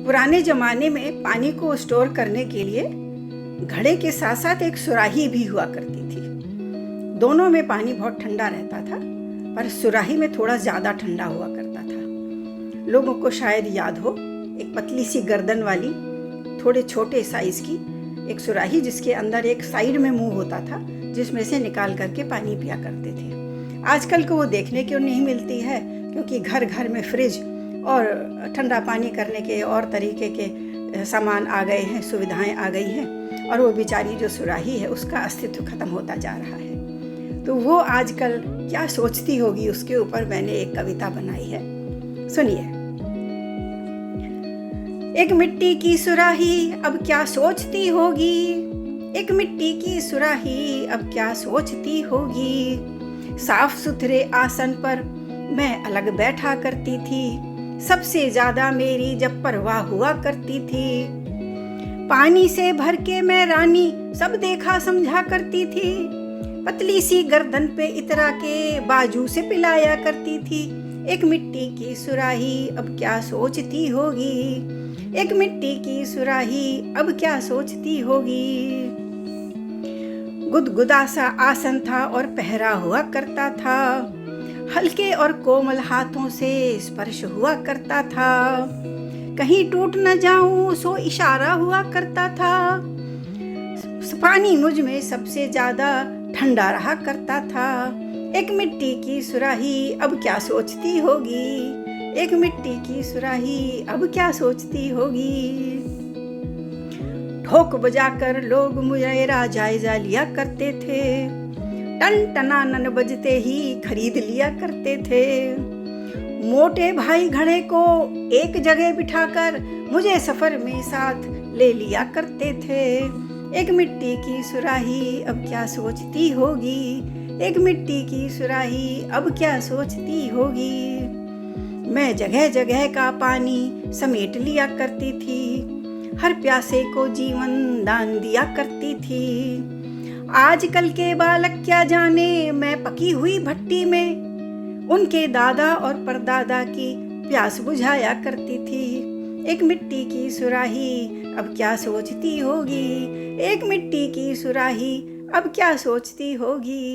पुराने ज़माने में पानी को स्टोर करने के लिए घड़े के साथ साथ एक सुराही भी हुआ करती थी। दोनों में पानी बहुत ठंडा रहता था, पर सुराही में थोड़ा ज़्यादा ठंडा हुआ करता था। लोगों को शायद याद हो, एक पतली सी गर्दन वाली थोड़े छोटे साइज़ की एक सुराही, जिसके अंदर एक साइड में मुंह होता था, जिसमें से निकाल करके पानी पिया करते थे। आजकल को वो देखने को नहीं मिलती है, क्योंकि घर घर में फ्रिज और ठंडा पानी करने के और तरीके के सामान आ गए हैं, सुविधाएं आ गई हैं, और वो बेचारी जो सुराही है उसका अस्तित्व खत्म होता जा रहा है। तो वो आजकल क्या सोचती होगी, उसके ऊपर मैंने एक कविता बनाई है, सुनिए। एक मिट्टी की सुराही अब क्या सोचती होगी, एक मिट्टी की सुराही अब क्या सोचती होगी। साफ सुथरे आसन पर मैं अलग बैठा करती थी, सबसे ज्यादा मेरी जब परवाह हुआ करती थी। पानी से भर के मैं रानी सब देखा समझा करती थी, पतली सी गर्दन पे इतरा के बाजू से पिलाया करती थी। एक मिट्टी की सुराही अब क्या सोचती होगी, एक मिट्टी की सुराही अब क्या सोचती होगी। गुदगुदा सा आसन था और पहरा हुआ करता था, हल्के और कोमल हाथों से स्पर्श हुआ करता था। कहीं टूट न जाऊं सो इशारा हुआ करता था, पानी मुझ में सबसे ज्यादा ठंडा रहा करता था। एक मिट्टी की सुराही अब क्या सोचती होगी, एक मिट्टी की सुराही अब क्या सोचती होगी। ठोक बजाकर लोग मेरा जायजा लिया करते थे, टन टनानन बजते ही खरीद लिया करते थे। मोटे भाई घड़े को एक जगह बिठाकर मुझे सफर में साथ ले लिया करते थे। एक मिट्टी की सुराही अब क्या सोचती होगी, एक मिट्टी की सुराही अब क्या सोचती होगी। मैं जगह जगह का पानी समेट लिया करती थी, हर प्यासे को जीवन दान दिया करती थी। आजकल के बालक क्या जाने, मैं पकी हुई भट्टी में उनके दादा और परदादा की प्यास बुझाया करती थी। एक मिट्टी की सुराही अब क्या सोचती होगी, एक मिट्टी की सुराही अब क्या सोचती होगी।